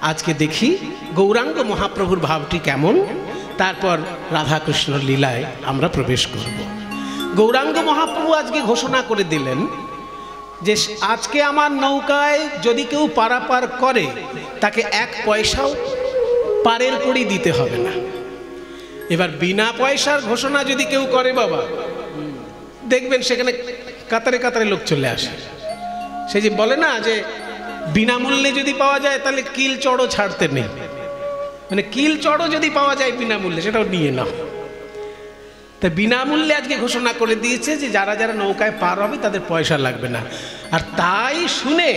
আজকে দেখি গৌরাঙ্গ মহাপ্রভুর ভাবটি কেমন, তারপর রাধাকৃষ্ণ লীলায় আমরা প্রবেশ করব। গৌরাঙ্গ মহাপ্রভু আজকে ঘোষণা করে দিলেন যে আজকে আমার নৌকায় যদি কেউ পারাপার করে তাকে 1 পয়সাও পারের কড়ি দিতে হবে না। এবার বিনা পয়সার ঘোষণা যদি কেউ করে বাবা, দেখবেন সেখানে কাতারে কাতারে লোক চলে আসে। সে যে বলে না যে বিনামূল্যে যদি পাওয়া যায় তাহলে কিল চড়ও ছাড়তে নেই, মানে কিল চড়ও যদি পাওয়া যায় বিনামূল্যে সেটাও নিয়ে নাও। তা বিনামূল্যে আজকে ঘোষণা করে দিয়েছে যে যারা যারা নৌকায় পার হবে তাদের পয়সা লাগবে না। আর তাই শুনে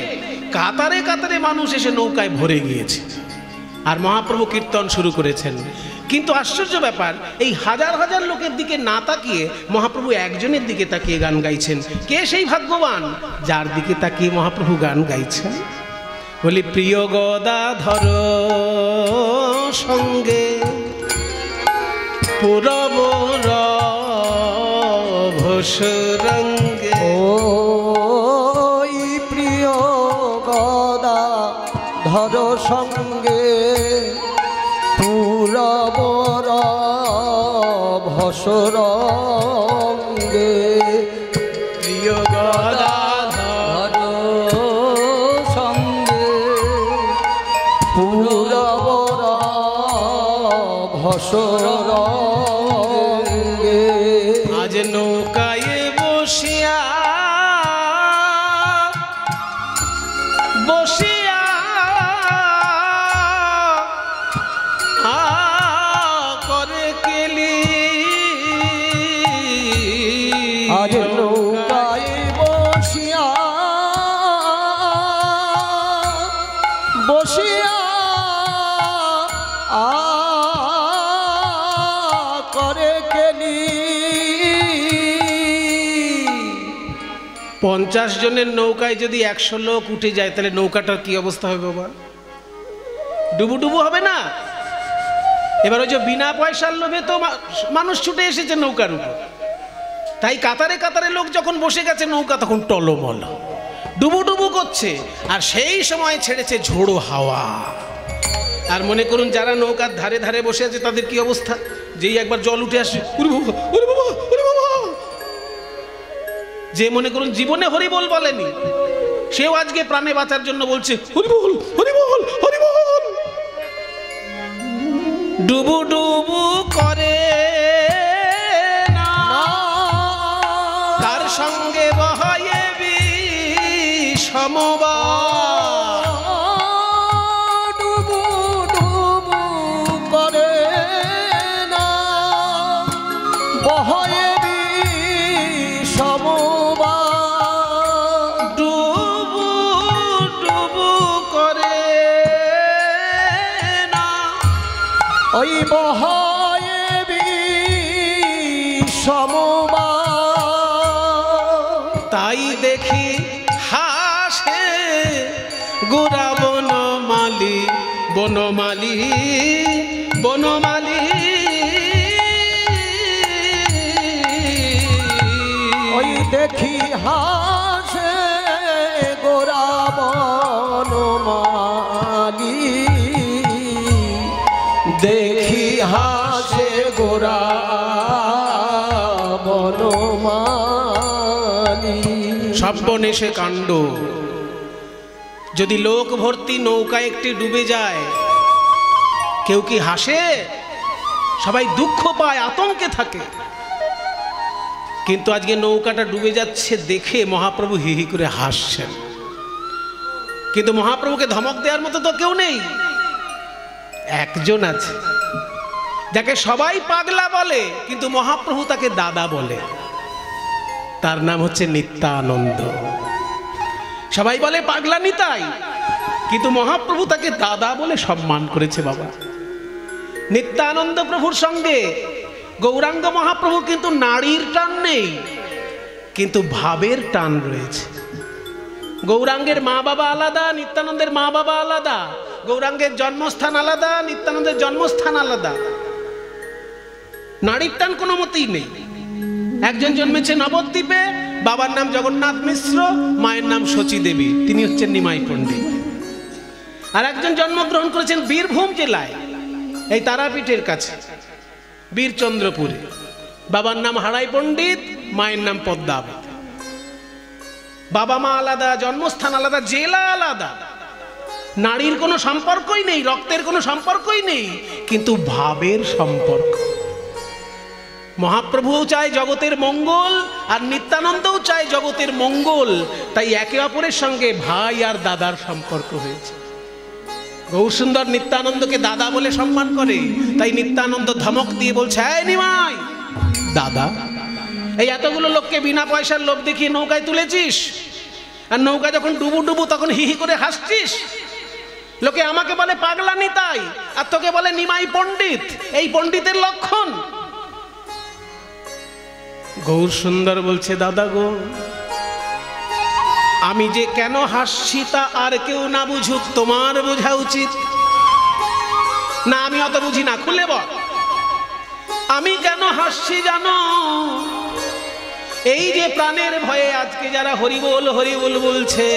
কাতারে কাতারে মানুষ এসে নৌকায় ভরে গিয়েছে আর মহাপ্রভু কীর্তন শুরু করেছেন। কিন্তু আশ্চর্য ব্যাপার, এই হাজার হাজার লোকের দিকে না তাকিয়ে মহাপ্রভু একজনের দিকে তাকিয়ে গান গাইছেন। কে সেই ভাগ্যবান যার দিকে তাকিয়ে মহাপ্রভু গান গাইছেন? বলি, প্রিয় গদাধর সঙ্গে পুরব রঙ্গে, ওই প্রিয় গদাধর সঙ্গে পুরব রঙ্গে, প্রিয় গদাধর সঙ্গে পুরব রঙ্গে। আজ নৌকায় বসিয়া বসিয়া করে কেলি, আজ নৌকায় বসিয়া বসিয়া করে কেলি। 50 জনের নৌকায় যদি 100 লোক উঠে যায় তাহলে নৌকাটার কি অবস্থা হবে বাবা? ডুবু ডুবু হবে না? এবার ওই যে বিনা পয়সার লোভে তো মানুষ ছুটে এসেছে নৌকার উপর, তাই কাতারে কাতারে লোক যখন বসে গেছে নৌকা তখন টলমল ডুবু ডুবু করছে। আর সেই সময় ছেড়েছে ঝোড়ো হাওয়া। আর মনে করুন যারা নৌকার ধারে ধারে বসে আছে তাদের কি অবস্থা? যেই একবার জল উঠে আসে, ওরে বাবা, ওরে বাবা, ওরে বাবা। যে মনে করুন জীবনে হরিবোল বলেনি, সেও আজকে প্রাণে বাঁচার জন্য বলছে হরিবোল, হরিবোল, হরিবোল। ডুবু ডুবু করে না, তার সঙ্গে বহায়ে বিষমবা। ডুবু ডুবু করে না, বহয়ে বিষমবা। ডুবু ডুবু করে না, ওই বহয়ে বিষমবা। তাই দেখি হাসে গোরা বনমালী, বনমালী, বনমালী। ওই দেখি হাসে গোরা বনমালী, দেখি হাসে গোরা বনমালী। সর্বনেশে কাণ্ড। যদি লোক ভর্তি নৌকা একটি ডুবে যায় কেউ কি হাসে? সবাই দুঃখ পায়, আতঙ্কে থাকে। কিন্তু আজকে নৌকাটা ডুবে যাচ্ছে দেখে মহাপ্রভু হি হি করে হাসছেন। কিন্তু মহাপ্রভুকে ধমক দেওয়ার মতো তো কেউ নেই। একজন আছে যাকে সবাই পাগলা বলে, কিন্তু মহাপ্রভু তাকে দাদা বলে। তার নাম হচ্ছে নিত্যানন্দ। সবাই বলে পাগলা নিতাই, কিন্তু মহাপ্রভু তাকে দাদা বলে সম্মান করেছে বাবা। নিত্যানন্দ প্রভুর সঙ্গে গৌরাঙ্গ মহাপ্রভু কিন্তু নারীর টান নেই, কিন্তু ভাবের টান রয়েছে। গৌরাঙ্গের মা বাবা আলাদা, নিত্যানন্দের মা বাবা আলাদা। গৌরাঙ্গের জন্মস্থান আলাদা, নিত্যানন্দের জন্মস্থান আলাদা। নারীর টান কোনো মতেই নেই। একজন জন্মেছে নবদ্বীপে, বাবার নাম জগন্নাথ মিশ্র, মায়ের নাম শচী দেবী, তিনি হচ্ছেন নিমাই পণ্ডিত। আর একজন জন্মগ্রহণ করেছেন বীরভূম জেলায়, এই তারাপীঠের কাছে বীরচন্দ্রপুরে। বাবার নাম হারাই পণ্ডিত, মায়ের নাম পদ্মাবতী। বাবা মা আলাদা, জন্মস্থান আলাদা, জেলা আলাদা, নারীর কোনো সম্পর্কই নেই, রক্তের কোনো সম্পর্কই নেই, কিন্তু ভাবের সম্পর্ক। মহাপ্রভুও চায় জগতের মঙ্গল, আর নিত্যানন্দও চায় জগতের মঙ্গল, তাই একে অপরের সঙ্গে ভাই আর দাদার সম্পর্ক হয়েছে। গৌরসুন্দর নিত্যানন্দকে দাদা বলে সম্মান করে, তাই নিত্যানন্দ ধমক দিয়ে বলছে, এই নিমাই দাদা, এই এতগুলো লোককে বিনা পয়সার লোভ দেখিয়ে নৌকায় তুলেছিস, আর নৌকা যখন ডুবু ডুবু তখন হি হি করে হাসছিস। লোকে আমাকে বলে পাগলা নিতাই, আর তোকে বলে নিমাই পণ্ডিত, এই পণ্ডিতের লক্ষণ। গৌরসুন্দর বলছে, দাদা গো, আমি যে কেন হাসছি তা আর কেউ না বুঝুক, তোমার বোঝা উচিত। না, আমি অত বুঝি না, খুলে বল। আমি কেন হাসছি জানো? এই যে প্রাণের ভয়ে আজকে যারা হরিবোল হরিবোল বলছে,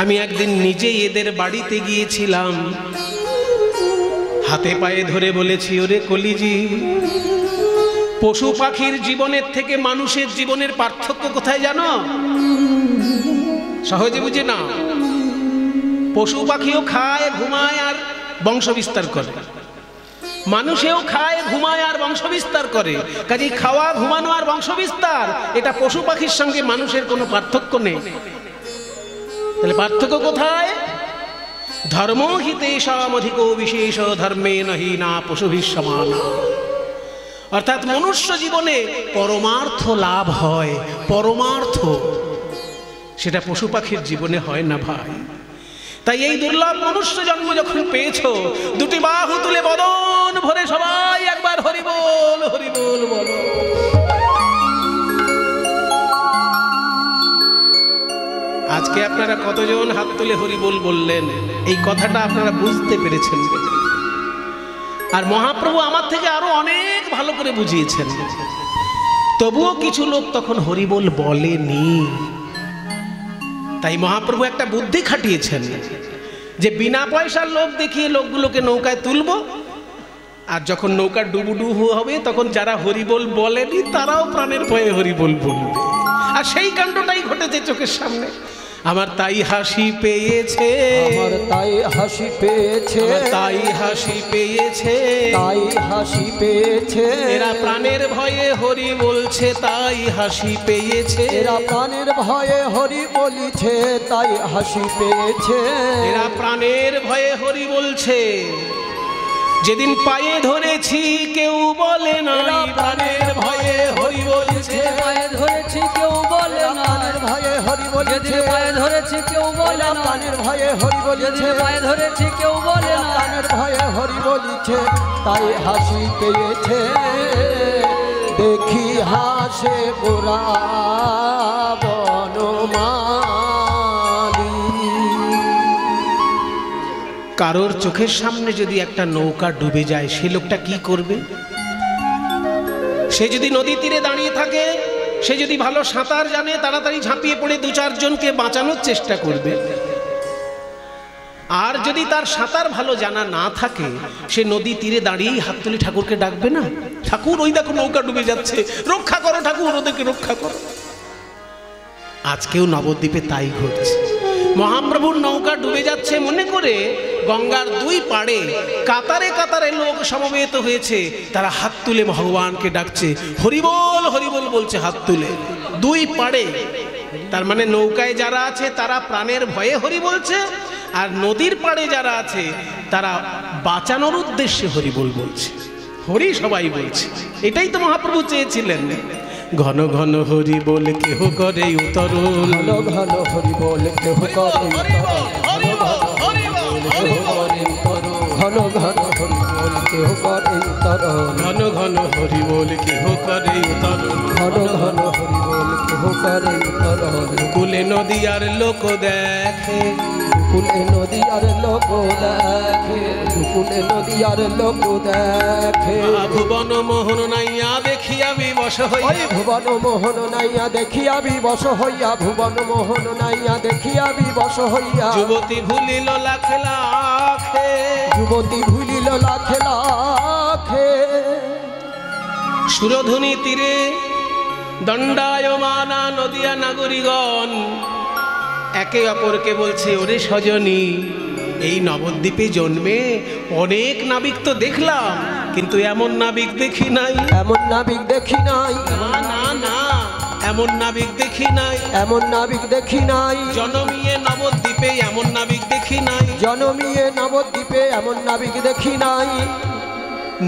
আমি একদিন নিজেই এদের বাড়িতে গিয়েছিলাম, হাতে পায়ে ধরে বলেছি, ওরে কলিজি, পশু পাখির জীবনের থেকে মানুষের জীবনের পার্থক্য কোথায় জানো? সহজে বুঝে না। পশু পাখিও খায়, ঘুমায় আর বংশ বিস্তার করে, মানুষেও খায়, ঘুমায় আর বংশ বিস্তার করে। কাজেই খাওয়া, ঘুমানো আর বংশ বিস্তার, এটা পশু পাখির সঙ্গে মানুষের কোনো পার্থক্য নেই। তাহলে পার্থক্য কোথায়? ধর্ম হিতে সামধিকো বিশেষ ধর্মে নহি না পশুভিঃ সমান। অর্থাৎ মনুষ্য জীবনে পরমার্থ লাভ হয়, পরমার্থ, সেটা পশু পাখির জীবনে হয় না ভাই। তাই এই দুর্লভ মনুষ্য জন্ম যখন পেয়েছ, দুটি বাহু তুলে বদন ভরে সবাই একবার হরিবোল হরিবোল বলো। আজকে আপনারা কতজন হাত তুলে হরিবোল বললেন, এই কথাটা আপনারা বুঝতে পেরেছেন। আর মহাপ্রভু আমার থেকে আরো অনেক ভালো করে বুঝিয়েছেন, তবুও কিছু লোক তখন হরিবোল বলেনি। তাই মহাপ্রভু একটা বুদ্ধি খাটিয়েছেন, যে বিনা পয়সার লোভ দেখিয়ে লোকগুলোকে নৌকায় তুলবো, আর যখন নৌকা ডুবুডুবু হবে তখন যারা হরিবোল বলেনি তারাও প্রাণের ভয়ে হরিবোল বলবে। আর সেই কাণ্ডটাই ঘটেছে চোখের সামনে। আমার তাই হাসি পেয়েছে, আমার তাই হাসি পেয়েছে, তাই হাসি পেয়েছে, তাই হাসি পেয়েছে। এরা প্রাণের ভয়ে হরি বলছে, তাই হাসি পেয়েছে। এরা প্রাণের ভয়ে হরি বলিছে, তাই হাসি পেয়েছে। এরা প্রাণের ভয়ে হরি বলছে, যেদিন পায়ে ধরেছি কেউ বলে না। প্রাণের ভয়ে হরি বলছে, পায়ে ধরেছি কেউ বলে না। প্রাণের ভয়ে হরি বলছে, পায়ে ধরেছি কেউ বলে না। প্রাণের ভয়ে হরি বলছে, পায়ে ধরেছি কেউ বলে না। প্রাণের ভয়ে হরি বলছে, তাই হাসি পেয়েছে। দেখি হাসে গোরা বনমালী। কারোর চোখের সামনে যদি একটা নৌকা ডুবে যায়, সে লোকটা কি করবে? সে যদি নদী তীরে দাঁড়িয়ে থাকে, সে যদি ভালো সাঁতার জানে, তাড়াতাড়ি ঝাঁপিয়ে পড়ে দু চারজনকে বাঁচানোর চেষ্টা করবে। আর যদি তার সাঁতার ভালো জানা না থাকে, সে নদী তীরে দাঁড়িয়েই হাত তুলে ঠাকুরকে ডাকবে না, ঠাকুর ওই দেখো নৌকা ডুবে যাচ্ছে, রক্ষা করো ঠাকুর, ওদেরকে রক্ষা করো। আজকেও নবদ্বীপে তাই ঘটছে। মহাপ্রভুর নৌকা ডুবে যাচ্ছে মনে করে গঙ্গার দুই পাড়ে কাতারে কাতারে লোক সমবেত হয়েছে, তারা হাত তুলে ভগবানকে ডাকছে, হরিবোল হরিবোল বলছে হাত তুলে দুই পাড়ে। তার মানে নৌকায় যারা আছে তারা প্রাণের ভয়ে হরি বলছে, আর নদীর পাড়ে যারা আছে তারা বাঁচানোর উদ্দেশ্যে হরিবোল বলছে। হরি সবাই বলছে, এটাই তো মহাপ্রভু চেয়েছিলেন। ঘন ঘন হরি বল কেহ করে উতরণ, ঘন ঘন হরি বল কেহ করে উতরণ, ঘন ঘন হরি বল কেহ করে উতরণ, ঘন ঘন হরি বল কেহ করে উতরণ, ঘন ঘন হরি বল কেহ করে উতরণ, ঘন ঘন হরি বল কেহ করে উতরণ। কুলে নদী আর লোক দেখে, কুলে নদী আর লোক দেখে, গুনে নদিয়ার লোক দেখে ভুবন মোহন নাইয়া দেখিয়া বিবশ হইয়া ওই ভুবন মোহন নাইয়া দেখিয়া বিবশ হইয়া ভুবন মোহন নাইয়া দেখিয়া বিবশ হইয়া যুবতী ভুলিল লাখে লাখে যুবতী ভুলিল লাখে লাখে সুরধুনী তীরে দণ্ডায়মানা নদিয়া নাগরিকগণ একে অপরকে বলছে, ওরে সজনী, এই নবদ্বীপে জন্মে অনেক নাবিক তো দেখলাম, কিন্তু এমন নাবিক দেখি নাই। এমন নাবিক দেখি নাই। না না না, এমন নাবিক দেখি নাই। এমন নাবিক দেখি নাই। জনমিয়ে নবদ্বীপে এমন নাবিক দেখি নাই। জনমিয়ে নবদ্বীপে এমন নাবিক দেখি নাই।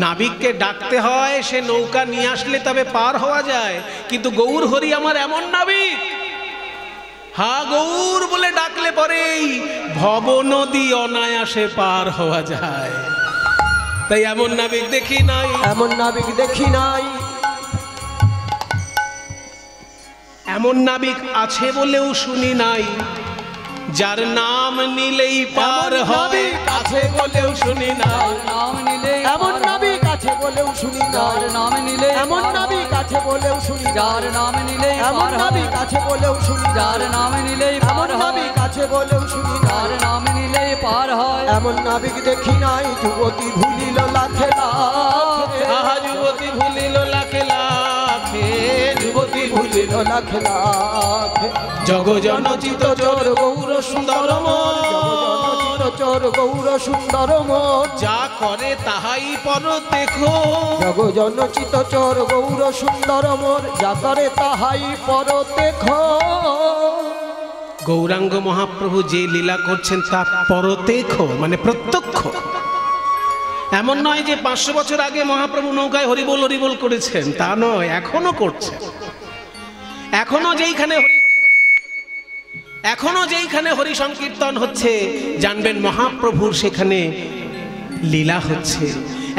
নাবিককে ডাকতে হয়, সে নৌকা নিয়ে আসলে তবে পার হওয়া যায়, কিন্তু গৌর হরি আমার এমন নাবিক, হা গৌর বলে ডাকলে পরেই ভব নদী অনায়াসে পার হওয়া যায়। তাই এমন নাবিক দেখি নাই। এমন নাবিক দেখি নাই। এমন নাবিক আছে বলেও শুনি নাই, যার নাম নিলেই পার হবে, আছে বলেও শুনি নাই। নাম নিলে এমন নাবিক আছে বলেও শুনি যার নাম নিলে এমন নাবিক আছে বলেও শুনি যার নাম নিলে এমন নাবিক আছে বলেও শুনি যার নাম নিলেই এমন নাবিক আছে বলেও শুনি যার নাম নিলেই পার হয়। এমন নাবিক দেখি নাই। যুবতী ভুলিল লাখে লাখে আহা যুবতী ভুলিল লাখে লাখে যুবতী ভুলিল লাখে লাখে জগজনচিত চোর গৌর সুন্দর চোর গৌর সুন্দর মন যা করে তাহাই পর দেখো। জগজনচিত চোর গৌর সুন্দর মোর যা করে তাহাই পর দেখো। গৌরাঙ্গ মহাপ্রভু যে লীলা করছেন তা পরতেখো, মানে প্রত্যক্ষ। এমন নয় যে 500 বছর আগে মহাপ্রভু নৌকায় হরিবোল হরিবোল করেছেন, তা নয়, এখনো করছেন। এখনো যেইখানে হরি সংকীর্তন হচ্ছে, জানবেন মহাপ্রভুর সেখানে লীলা হচ্ছে।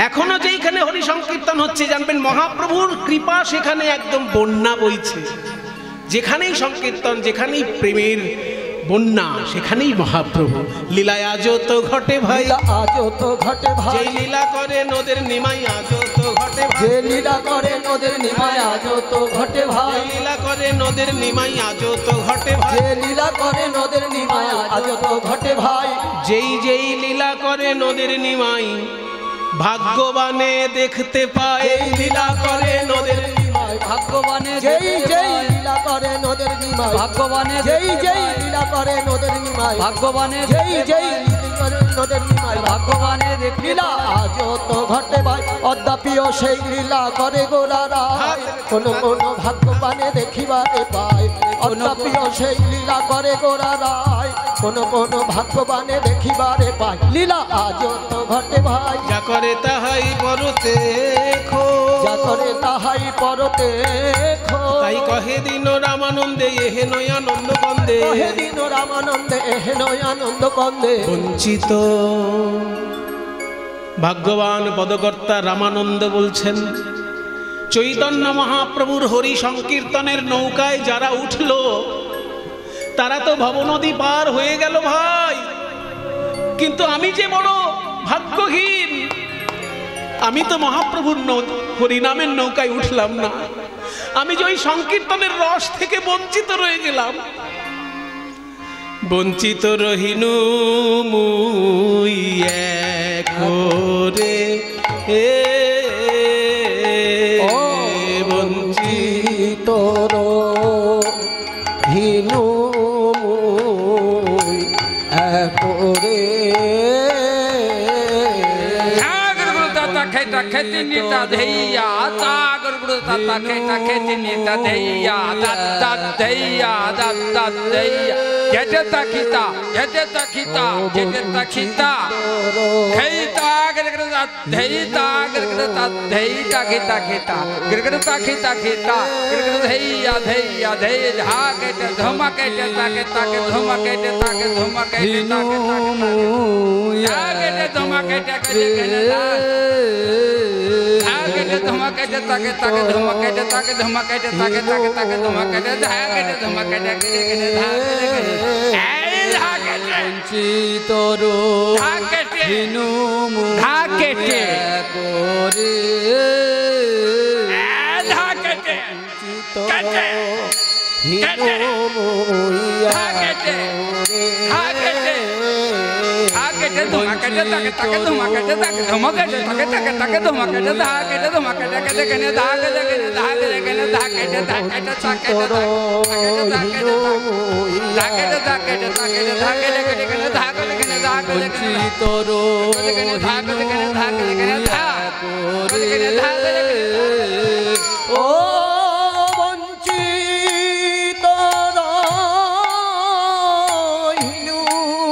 এখনো যেইখানে হরি সংকীর্তন হচ্ছে, জানবেন মহাপ্রভুর কৃপা সেখানে একদম বন্যা বইছে। যেখানেই সংকীর্তন, যেখানেই প্রেমের বন্যা, সেখানেই মহাপ্রভু লীলায় আজও তো ঘটে ভাই, আজও তো ঘটে ভাই। যে লীলা করে নদের নিমাই আজও তো ঘটে ভাই। যে লীলা করে নদের নিমাই আজও তো ঘটে ভাই। লীলা করে নদের নিমাই আজও তো ঘটে ভাই। যে লীলা করে নদের নিমাই আজও তো ঘটে ভাই। যেই যেই লীলা করে নদের নিমাই ভাগ্যবানে দেখতে পায়। লীলা করে নদের নিমাই ভাগ্যবানে যেই যেই লীলা করে নদের নিমাই ভাগ্যবানে যেই যেই লীলা করে নদের নিমাই ভাগ্যবানে যেই যেই নদের নিমাই ভাগ্যবানে লীলা আজও তো ঘটে ভাই। অদ্যাপিও সেই লীলা করে গোরারা কোন কোন ভাগ্যবানে দেখিবারে পায়। অদ্যাপিও সেই লীলা করে গোরারা কোন কোন ভাগ্যবানে দেখিবারে পায়। লীলা আজও তো ঘটে ভাই। যা করে তাহাই পরতে খো, যা করে তাহাই পরতে খো। তাই কহে দিন রামানন্দে এহে নয় আনন্দ কন্দে। কহে দিন রামানন্দে এহে নয় আনন্দ কন্দে। বঞ্চিত ভাগ্যবান পদকর্তা রামানন্দ বলছেন, চৈতন্য মহাপ্রভুর হরি সংকীর্তনের নৌকায় যারা উঠল, তারা তো ভবনদী পার হয়ে গেল ভাই, কিন্তু আমি যে বড় ভাগ্যহীন, আমি তো মহাপ্রভুর হরিনামের নৌকায় উঠলাম না। আমি যে ওই সংকীর্তনের রস থেকে বঞ্চিত রয়ে গেলাম। বঞ্চিত রহিনু মুই একরে বঞ্চিত রহিনু মুই একরে। খেতি নিতা ধেইয়া তাগর গুরু তাতা খেতা খেতি নিতা ধেইয়া দাদা ধেইয়া দাদা ধেইয়া যেতে তাকিতা যেতে তাকিতা যেতে তাকিতা খেইতা গরগর ধেইতা গরগর ধেইতা খেতা খেতা গরগর তাকিতা খেতা গরগর ধেইয়া ধেইয়া ধেই ঝা কেটে ধমা কেটে তাকে তাকে ধমা কেটে তাকে ধমা কেটে তাকে তাকে কেটে ধমা কেটে কেটে কেটে ধমাকেটে তাকে তাকে ধমাকেটে তাকে ধমাকেটে তাকে তাকে তাকে ধমাকেটে ধাকেটে ধমাকেটে কেটে কেটে ধাকেটে এই ধাকেটে বঞ্চিতর ধা কেটে হিনু ধা কেটে করে ধা কেটে কেটে হিনু ধা কেটে ধা কেটে ধা কেটে ধুমা কেটে তাকে তাকে ধুমা কেটে তাকে ধুমা কেটে তাকে তাকে তাকে ধুমা কেটে ধা কেটে ধুমা কেটে কেটে কেনে ধা কেটে কেনে ধা কেটে কেনে ধা কেটে ধা কেটে তা কেটে ধা কেটে ধা কেটে ধা কেটে ধা কেটে ধা কেটে কেটে কেনে ধা কেটে কেনে ধা কেটে কেনে তোর কেনে ধা কেটে কেনে ধা কেটে কেনে ধা কেটে কেনে ধা কেটে ও বঞ্চিতর হিনু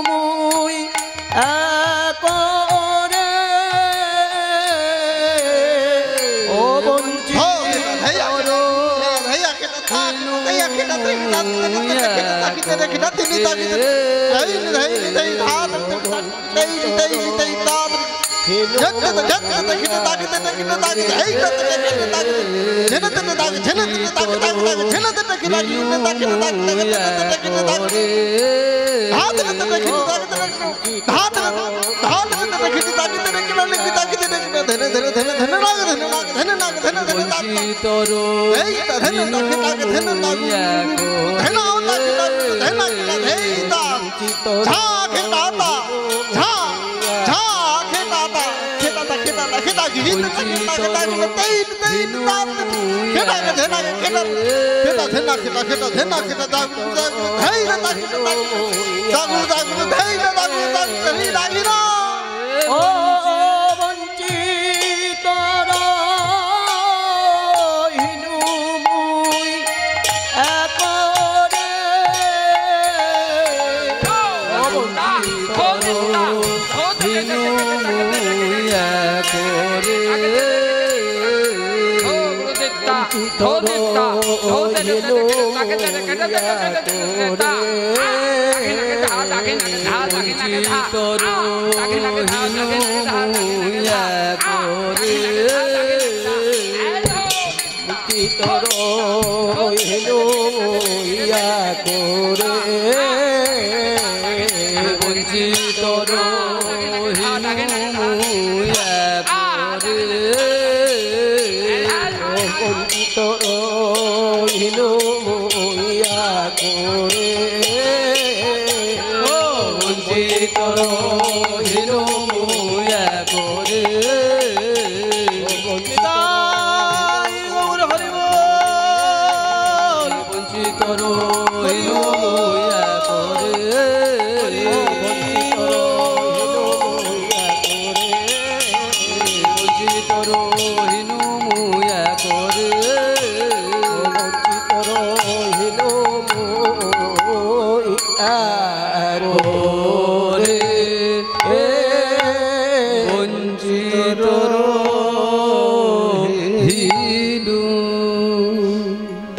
মুই একরে ও বঞ্চিতর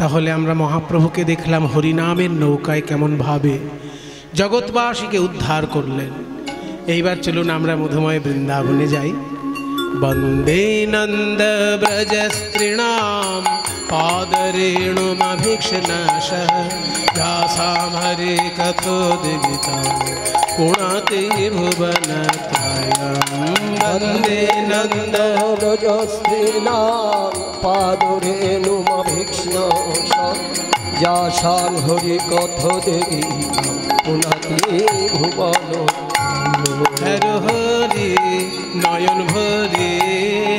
তাহলে আমরা মহাপ্রভুকে দেখলাম হরিনামের নৌকায় কেমন ভাবে জগৎবাসীকে উদ্ধার করলেন। এইবার চলুন আমরা মধুময় বৃন্দাবনে যাই। বন্দে নন্দ ব্রজ স্ত্রীণাম পাদরেণুমভীক্ষ্ণশ যাসাম হরে কথোদ্গীতা পুণাতে ভুবনত্রয়ম। বন্দে নন্দ ব্রজ স্ত্রীণাম পাদরেণুমভীক্ষ্ণশ যাসাম হরি কথোদ্গীতা পুণাতে ভুবন। হর হরে নয়ন ভরে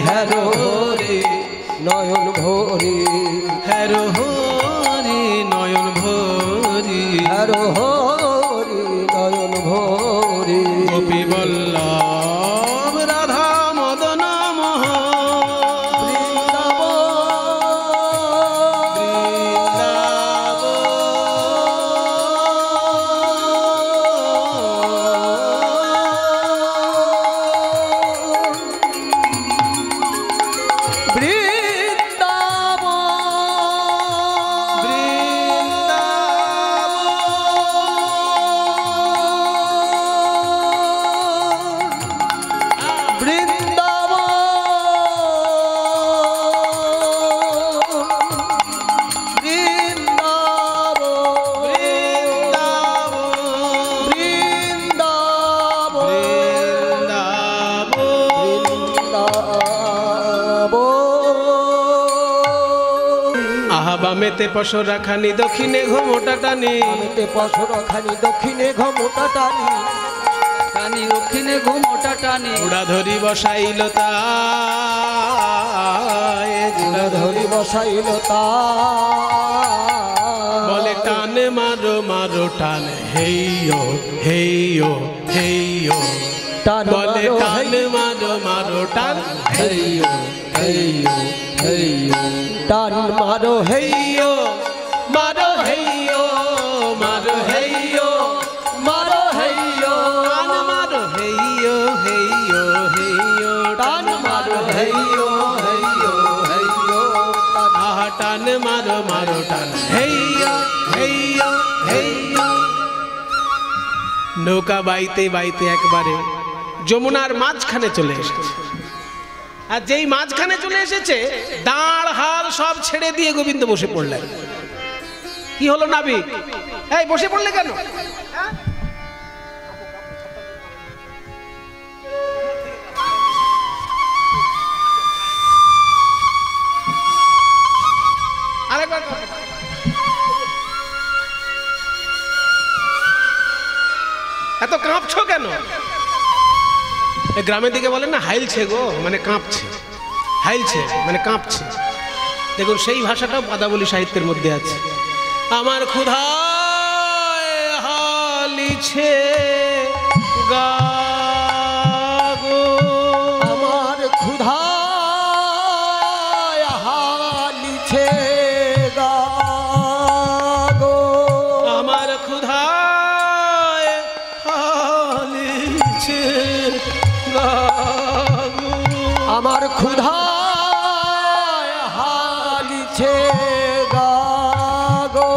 হর হরে নয়ন ভরে হর হরে নয়ন ভরে হর হরে নয়ন ভরে গোপী বল্লভ রাধা মদন মোহ বামেতে পশরা খানি দক্ষিণে ঘোমটা টানি বামেতে পশরা খানি দক্ষিণে ঘোমটা টানি টানি দক্ষিণে ঘুমোটা টানি উড়া ধরি বসাইল তাই উড়া ধরি বসাইল তা বলে টান মারো মারো টান হেইয়ো হেইয়ো হেইয়ো টান বলে মারো টান মারো মারো টান হেইয়ো হেইয়ো হেইয়ো টান মারো হেইয়ো মারো হেইয়ো মারো হেইয়ো মারো হেইয়ো টান মারো হেইয়ো হেইয়ো হেইয়ো টান মারো হেইয়ো হেইয়ো হেইয়ো আহা টান মারো মারো টান হেইয়ো হেইয়ো হেইয়ো। নৌকা বাইতে বাইতে একবারে যমুনার মাঝখানে চলে এসেছে। আর যেই মাঝখানে চলে এসেছে দাঁড় হাল সব ছেড়ে দিয়ে গোবিন্দ বসে পড়লেন। কি হলো নাবিক, এই বসে পড়লে কেন? আরেকবার এত কাঁপছো কেন? গ্রামের দিকে বলেন না হাইলছে গো, মানে কাঁপছে। হাইলছে মানে কাঁপছে। দেখুন সেই ভাষাটাও পদাবলী সাহিত্যের মধ্যে আছে। আমার ক্ষুধায় হালিছে গা গো, আমার ক্ষুধায় হালিছে গা গো, আমার ক্ষুধায় হালিছে গা গো, আমার ক্ষুধায় হালিছে গা গো,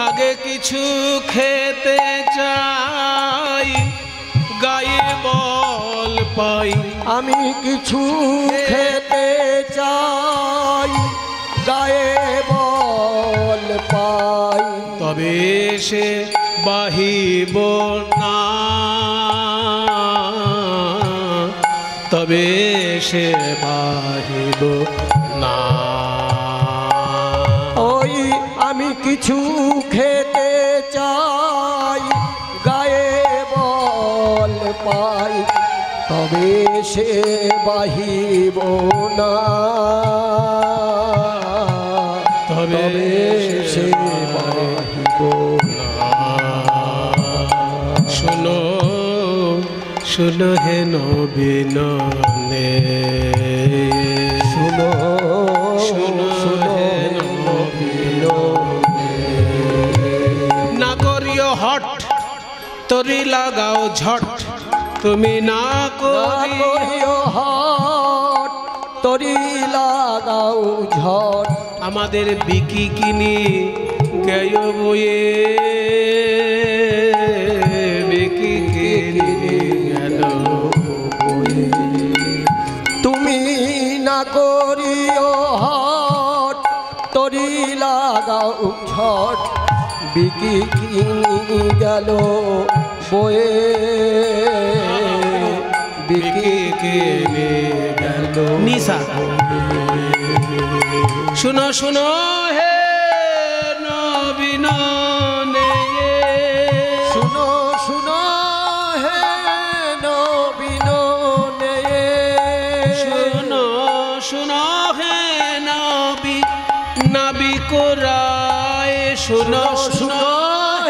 আগে কিছু খেতে চাই গায়ে বল পাই, আমি কিছু খেতে চাই গায়ে বল পাই, তবে সে বাহিব না, তবে সে বাহিব না। ওই আমি কিছু খেতে চাই গায়ে বল পাই, তবে সে বাহিব না, তবে সে বাহিব না। শুনো শুনো হে নবীননে, শুনো শুনো হে নবীননে, না করিও হট তরি লাগাও ঝট, তুমি না করিও হট তরি লাগাও ঝট, আমাদের বিকি কিনি গেয় বয়ে, বিকি কিনি গেল বয়ে। তুমি না করিও হট তরি লাগাও ঝট, বিকি কিনি গেল বয়ে, বিকি কিনি গেল নিশা শুনো শুনো হে নবীননে, শুনো শুনো হে নবীননে, শুনো শুনো হে নবী নাবিক রায়, শুনো শুনো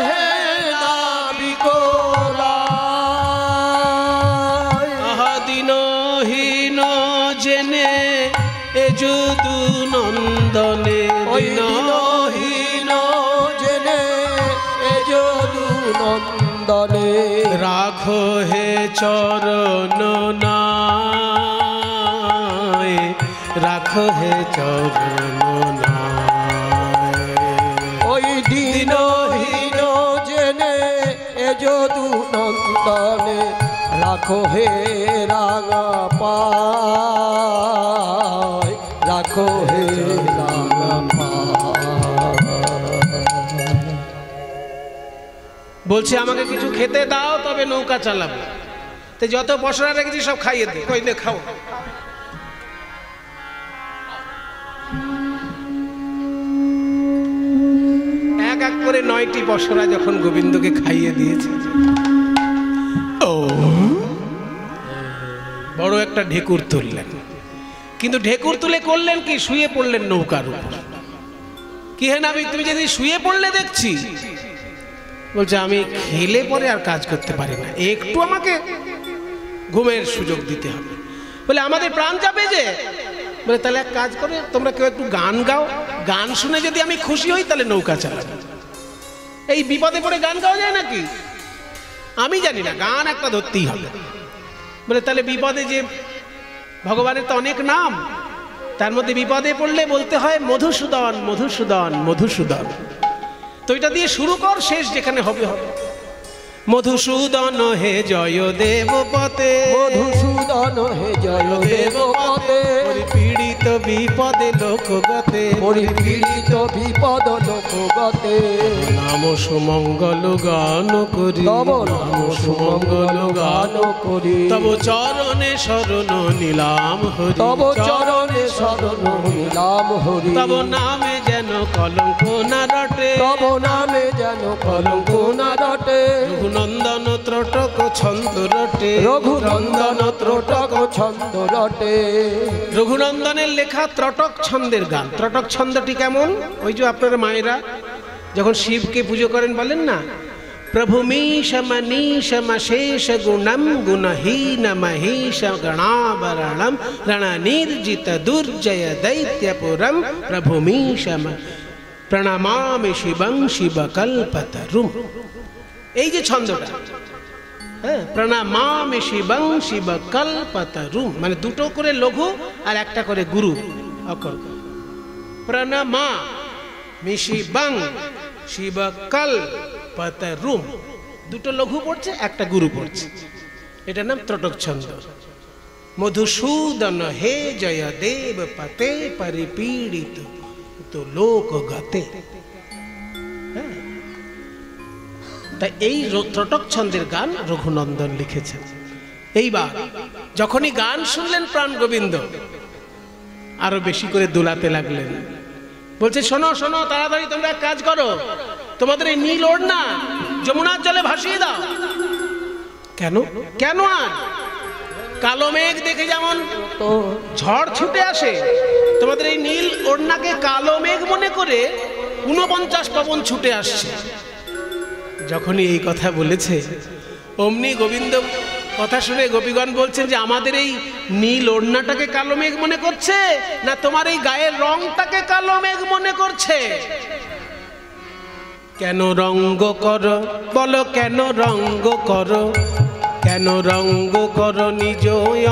হে নাবিক রায়, আহা দিনহীন জেনে এ যদু নন্দনে, ওই দিনহীন দিনহীন জেনে এ যদু নন্দনে, রাখো হে চরণ নায়, রাখো হে চরণ নায়। ওই দিনহীন জেনে এ যদু নন্দনে, রাখো হে রাঙা পায়, রাখো হে রাঙা পায়। বলছে আমাকে কিছু খেতে দাও তবে নৌকা চালাবো। তো যত পশরা রেখেছি সব খাইয়ে দে, কইলে খাও। এক এক করে 9টি পসরা যখন গোবিন্দকে খাইয়ে দিয়েছে, ও বড় একটা ঢেকুর তুললেন। কিন্তু ঢেকুর তুলে করলেন কি? শুয়ে পড়লেন নৌকার উপর। কি হে নাবিক, তুমি যদি শুয়ে পড়লে দেখছি? বলছে আমি খেলে পরে আর কাজ করতে পারি না, একটু আমাকে ঘুমের সুযোগ দিতে হবে। বলে আমাদের প্রাণ যাবে যে। বলে তাহলে এক কাজ করে তোমরা কেউ একটু গান গাও, গান শুনে যদি আমি খুশি হই তাহলে নৌকা চালাবো। এই বিপদে পড়ে গান গাওয়া যায় নাকি? আমি জানি না, গান একটা ধরতেই হবে। বলে তাহলে বিপদে যে, ভগবানের তো অনেক নাম, তার মধ্যে বিপদে পড়লে বলতে হয় মধুসূদন মধুসূদন মধুসূদন। তো এটা দিয়ে শুরু কর, শেষ যেখানে হবে হবে। মধুসূদন হে জয় দেবপতে, মধুসূদন হে জয় দেবপতে, পরিপীড়িত বিপদে লোকগতে, পরিপীড়িত বিপদ লোকগতে। নাম সুমঙ্গল গান করি, তব নাম সুমঙ্গল গান করি, তব চরণে শরণ নিলাম হরি, তব চরণে শরণ নিলাম হরি। তব নামে যেন কলঙ্ক না রটে, তব নামে যেন কলঙ্ক না রটে। রঘুনন্দন ত্রটক ছন্দ রটে, রঘুনন্দন ত্রটক ছন্দ রটে। রঘুনন্দনের লেখা ত্রটক ছন্দের গান। ত্রটক ছন্দটি কেমন? ওই যে আপনারা মায়েরা যখন শিবকে পুজো করেন বলেন না, প্রভু মীশম নীশম শেষ গুণম গুণহীন মহিষ গণাবরণম রণ নির্জিত দুর্জয় দৈত্যপুরম প্রভু মীশম প্রণমামি শিবং শিবকল্পতরুম। এই যে ছন্দটা, হ্যাঁ, প্রণমামি শিবং শিবকল্পতরুম, মানে দুটো করে লঘু আর একটা করে গুরু অক্ষর। প্রণমা মিশিবং শিবকল্পতরুম, দুটো লঘু পড়ছে, একটা গুরু পড়ছে। এটার নাম ত্রটক ছন্দ। মধুসূদন হে জয় দেব পতে, পরিপীড়িত তো লোক গতে। তাই এই ত্রটক ছন্দের গান রঘুনন্দন লিখেছেন। এইবার যখনই গান শুনলেন প্রাণ গোবিন্দ আরো বেশি করে দুলাতে লাগলেন। বলছে শোনো শোনো, তাড়াতাড়ি তোমরা এক কাজ করো, তোমাদের এই নীল ওড়না যমুনার জলে ভাসিয়ে দাও। কেন? কেন? আর কালো মেঘ দেখে যেমন ঝড় ছুটে আসে, তোমাদের এই নীল ওড়নাকে কালো মেঘ মনে করে 49 পবন ছুটে আসছে। যখনই এই কথা বলেছে অমনি গোবিন্দ কথা শুনে গোপীগণ বলছেন যে আমাদের এই নীল ওড়নাটাকে কালো মেঘ মনে করছে, না তোমার এই গায়ের রংটাকে কালো মেঘ মনে করছে? কেন রঙ্গ করো বলো, কেন রঙ্গ করো, কেন রঙ্গ করো নিজ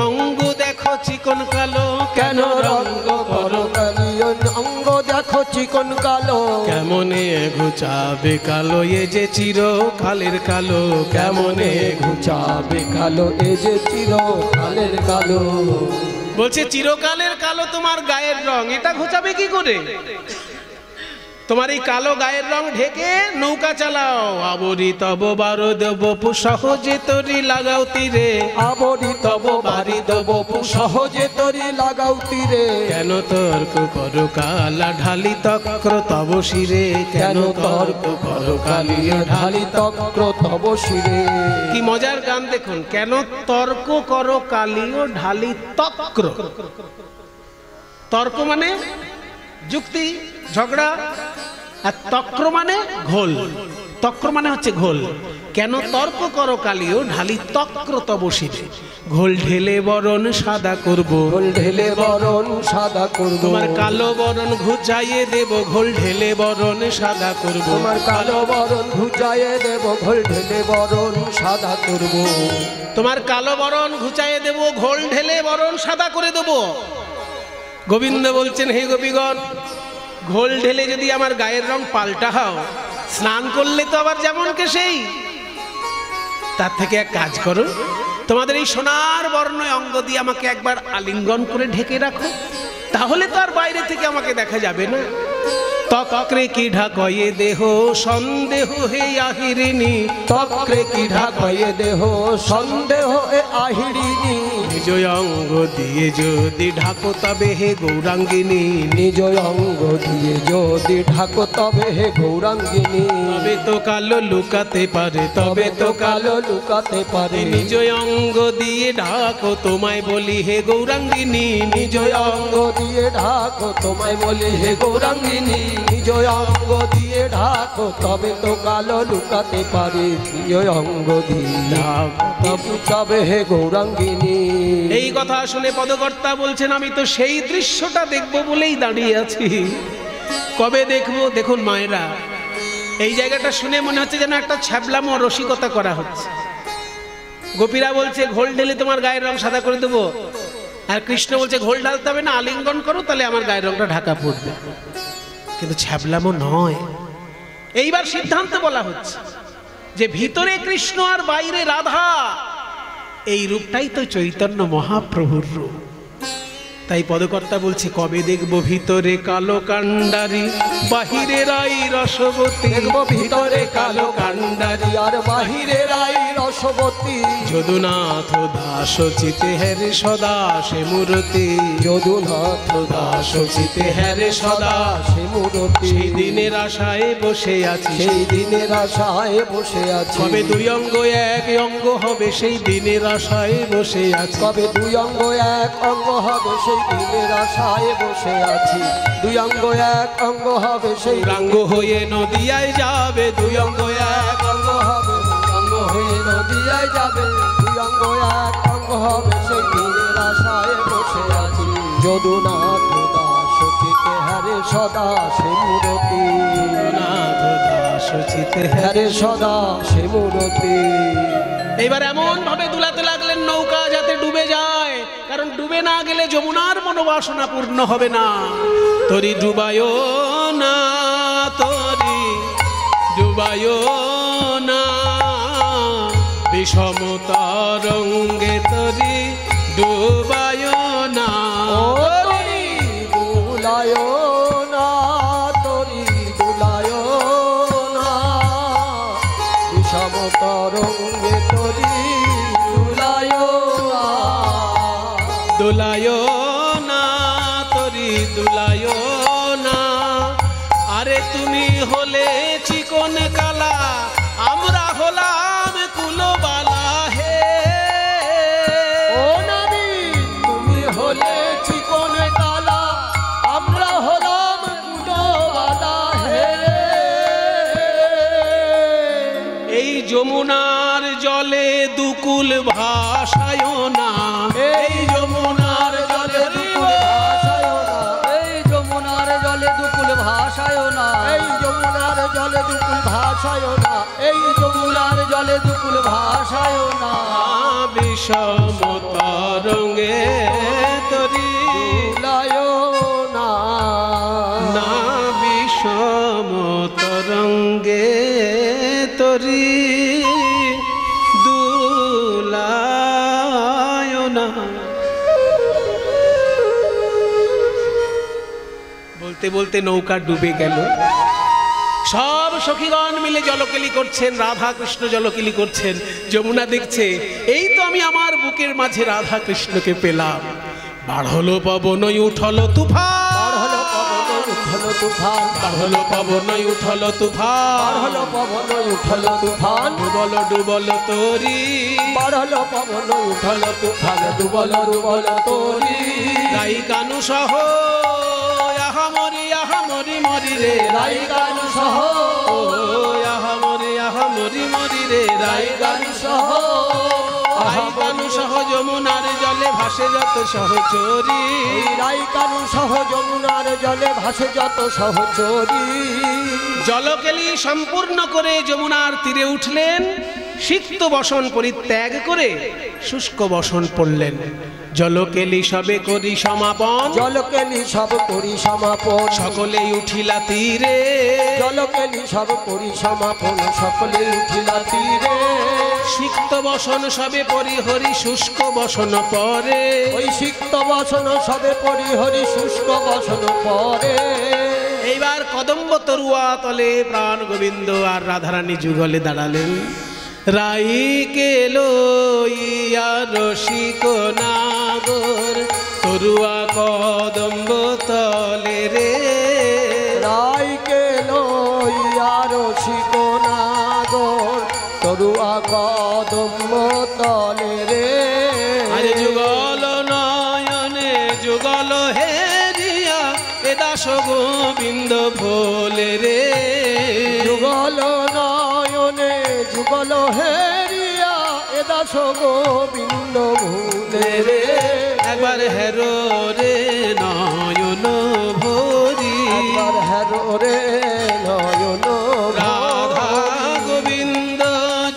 অঙ্গ দেখো চিকন কালো, কেন রঙ্গ করো কালিও অঙ্গ দেখো চিকন কালো। কেমনে ঘুচাবে কালো এ যে চিরকালের কালো, কেমনে ঘুচাবে কালো এ যে চিরকালের কালো। বলছে চিরকালের কালো তোমার গায়ের রং, এটা ঘুচাবে কি করে? তোমার এই কালো গায়ের রং ঢেকে নৌকা চালাও। আবরি তব বারো দেব পু সহজে তরি লাগাও তীরে, আবরি তব বাড়ি দেব পু সহজে তরি লাগাও তীরে। কেন তর্ক করো কালা ঢালি তক্র তব শিরে, কেন তর্ক করো কালিও ঢালি তক্র তব শিরে। কি মজার গান দেখুন, কেন তর্ক করো কালিও ঢালি তক্র। তর্ক মানে যুক্তি, ঝগড়া, আর তক্র মানে ঘোল। তক্র মানে হচ্ছে ঘোল। কেন তর্ক করো কালিও ঢালি তক্র তব শিরে, ঘোল ঢেলে বরণ সাদা করব, ঘোল ঢেলে বরণ সাদা করব। তোমার কালো বরণ ঘুচাইয়ে দেব, ঘোল ঢেলে বরণ সাদা করব। তোমার কালো বরণ ঘুচাইয়ে দেব, ঘোল ঢেলে বরণ সাদা করব। তোমার কালো বরণ ঘুচাইয়ে দেব, ঘোল ঢেলে বরণ সাদা করে দেব। গোবিন্দ বলছেন হে গোপীগণ, ঘোল ঢেলে যদি আমার গায়ের রং পাল্টা হও, স্নান করলে তো আবার যেমন কে সেই। তার থেকে এক কাজ করো, তোমাদের এই সোনার বর্ণ অঙ্গ দিয়ে আমাকে একবার আলিঙ্গন করে ঢেকে রাখো, তাহলে তো আর বাইরে থেকে আমাকে দেখা যাবে না। তক্রে কি ঢাকয়ে দেহ সন্দেহ হে আহিরিনী, তক্রে কি ঢাকয়ে দেহ সন্দেহ এ আহিরিনী, নিজ অঙ্গ দিয়ে যদি ঢাকো তবে হে গৌরাঙ্গিনী, নিজ অঙ্গ দিয়ে যদি ঢাকো তবে হে গৌরাঙ্গিনী, তবে তো কালো লুকাতে পারে, তবে তো কালো লুকাতে পারে, নিজ অঙ্গ দিয়ে ঢাকো তোমায় বলি হে গৌরাঙ্গিনী, নিজ অঙ্গ দিয়ে ঢাকো তোমায় বলি হে গৌরাঙ্গিনী, নিজ অঙ্গ দিয়ে ঢাকো তবে তো কালো লুকাতে পারে, নিজ অঙ্গ দিয়ে ঢাকো তবে হে গৌরাঙ্গিনী। এই কথা শুনে পদকর্তা বলছেন আমি তো সেই দৃশ্যটা দেখবো বলেই দাঁড়িয়ে আছি। কবে দেখবো? দেখুন মায়েরা, এই জায়গাটা শুনে মনে হচ্ছে যেন একটা ছ্যাবলামো রসিকতা করা হচ্ছে। গোপীরা বলছে ঘোল ঢেলে তোমার গায়ের রং সাদা করে দেবো, আর কৃষ্ণ বলছে ঘোল ঢালতে হবে না, আলিঙ্গন করো তাহলে আমার গায়ের রংটা ঢাকা পড়বে। কিন্তু ছ্যাবলামো নয়। এইবার সিদ্ধান্ত বলা হচ্ছে যে ভিতরে কৃষ্ণ আর বাইরে রাধা, এই রূপটাই তো চৈতন্য মহাপ্রভুর রূপ। তাই পদকর্তা বলছে কবে দেখবো ভিতরে কালো কান্ডারি বাহিরে রাই রসবতী, দেখবো ভিতরে কালো কান্ডারি আর বাহিরে রাই রসবতী, যদুনাথ দাস চিতে হেরে সদা সে মূরতি, যদুনাথ দাস চিতে হেরে সদা সে মূরতি, সেই দিনের আশায় বসে আছি, সেই দিনের আশায় বসে আছি, কবে দুই অঙ্গ এক অঙ্গ হবে সেই দিনের আশায় বসে আছি, কবে দুই অঙ্গ এক অঙ্গ হবে সেই দিনের আশায় বসে আছি, দুই অঙ্গ এক অঙ্গ হবে সেই গৌরাঙ্গ হয়ে নদিয়ায় যাবে, দুই অঙ্গ এক অঙ্গ হবে, অঙ্গ হয়ে নদিয়ায় যাবে, দুই অঙ্গ এক অঙ্গ হবে সেই দিনের আশায় বসে আছি, যদুনাথ দাস চিতে হারে সদা সে মূরতি, নাথ দাস চিতে হারে সদা সে মূরতি। এবার এমন ভাবে দুলাতে লাগলেন নৌকা যাতে ডুবে যায়, কারণ ডুবে না গেলে যমুনার মনোবাসনা পূর্ণ হবে না। তরি ডুবায় না, তরি ডুবায় না, বিষমতা রঙ্গে তরি ডুবায় না, তরি দুলায় না, তরি দুলায় না, বিষম তরঙ্গে তরি দুলায় না, দোলায় না, তরি দোলায় না, আরে তুমি হলে চিকন কালা আমরা হলাম কুলবালা হে, ও নারী তুমি হলে চিকন কালা আমরা হলাম কুলবালা হে, এই যমুনার জলে দুকুল ভাসায় না, এই যমুনার জলে ভাষায় না, এই যমুনার জলে দুকুল ভাষায় না, এই যমুনার জলে দুকুল ভাষায় না, এই যমুনার জলে দুকুল ভাষায় না, বিষমতা রঙ্গে তরি দুলায় না, না, বিষমতা রঙ্গে তরি দুলায় না। বলতে বলতে নৌকা ডুবে গেল। সব সখীগণ মিলে জলকেলি করছেন, রাধা কৃষ্ণ জলকেলি করছেন। যমুনা দেখছে এই তো আমি আমার বুকের মাঝে রাধা কৃষ্ণকে পেলাম। বাড়হলো পবন উঠল তুফান, হলো পবন উঠল তুফান, বাড়হলো পবন উঠল তুফান, হলো পবন উঠল তুফান, ডুবল ডুবল তরি, হলো পবন উঠল তুফান, ডুবল ডুবল তরি, গাই কানু সহ আহামরি মরি রে রাই গান সহ, ও আহামরি মরি রে রাই গান সহ, রাই কানু সহ যমুনার জলে ভাসে যত সহচরী, রাই কানু সহ যমুনার জলে ভাসে যত সহচরী। জলকেলি সম্পূর্ণ করে যমুনার তীরে উঠলেন। সিক্ত বসন পরিত্যাগ করে শুষ্ক বসন পড়লেন। জলকেলি সবে করি সমাপন, জলকেলি সব করি সমাপন, সকলেই উঠিলা তীরে, জলকেলি সব করি সমাপন, সকলে উঠিলা তীরে। সিক্ত বসন সবে পরিহরি শুষ্ক বসন পরে, ওই সিক্ত বসন সবে পরিহরি শুষ্ক বসন পরে। এইবার কদম্ব তরুয়া তলে প্রাণ গোবিন্দ আর রাধারানী যুগলে দাঁড়ালেন। রাইকে লইয়া রসিক নাগর তরুয়া কদম্ব তলে রে। রাইকে লইয়া রসিক নাগর তরুয়া কদম্ব তলে রে। আরে যুগল নয়নে যুগল হেরিয়া এ দাস গোবিন্দ ভোলে রে। যুগল নয়নে যুগল হেরিয়া এ দাস গোবিন্দ ভুলে রে। একবার হেরো রে নয়ন ভরি, একবার হেরো রে নয়ন রাধা গোবিন্দ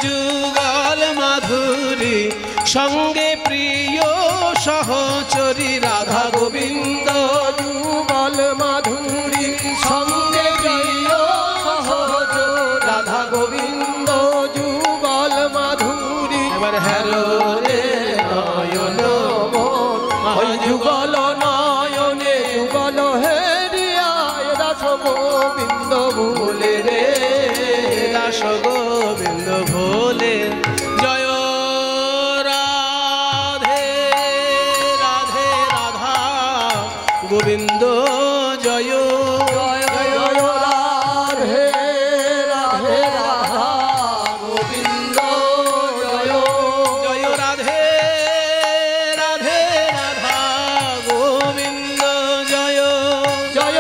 যুগল মাধুরী সঙ্গে প্রিয় সহচরী। রাধা গোবিন্দ যুগল মাধুরী সঙ্গে প্রিয় সহচর। রাধা গোবিন্দ যুগল মাধুরী এবার হেরো রে নয়ন ওই যুগল নয়নে যুগল হেরিয়া এ দাস গোবিন্দ ভুলে রে। দাস গোবিন্দ ভোলে। জয় রাধে রাধে রাধা গোবিন্দ জয়। জয় রাধে রাধে রাধা গোবিন্দ জয়। জয় রাধে রাধে রাধা গোবিন্দ জয়। জয়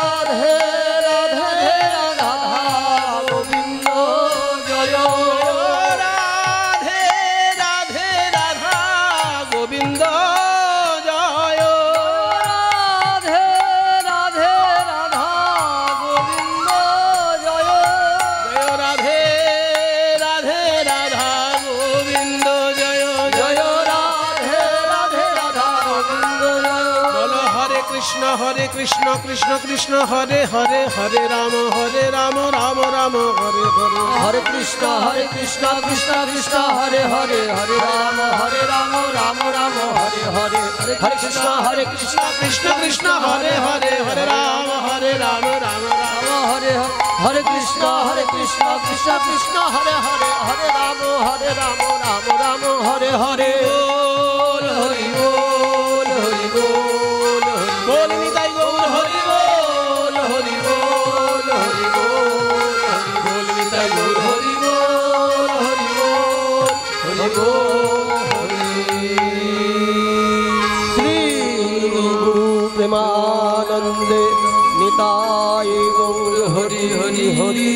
রাধে রাধে রাধা গোবিন্দ জয়। রাধে রাধে রাধা গোবিন্দ জয়। রাধে রাধে রাধা গোবিন্দ জয়। জয় রাধে রাধে রাধা গোবিন্দ জয়। জয় রাধে রাধে রাধা গোবিন্দ জয়। বলো হরে কৃষ্ণ কৃষ্ণ কৃষ্ণ হরে হরে, হরে রাম রাম রাম হরে হরে। হরে কৃষ্ণ কৃষ্ণ কৃষ্ণ হরে হরে, হরে রাম রাম রাম হরে হরে। হরে কৃষ্ণ কৃষ্ণ কৃষ্ণ হরে হরে, হরে রাম রাম রাম হরে হরে। হরে কৃষ্ণ কৃষ্ণ কৃষ্ণ হরে হরে, হরে রাম রাম রাম হরে হরে। বল হরি বল হরি বল বল নিতাই গৌর হরি বল হরি বল হরি বল বল নিতাই গৌর হরি বল হরি বল হরি বল হরি। শ্রী গুরু প্রেমানন্দে নিতাই গৌর হরি হরি হরি।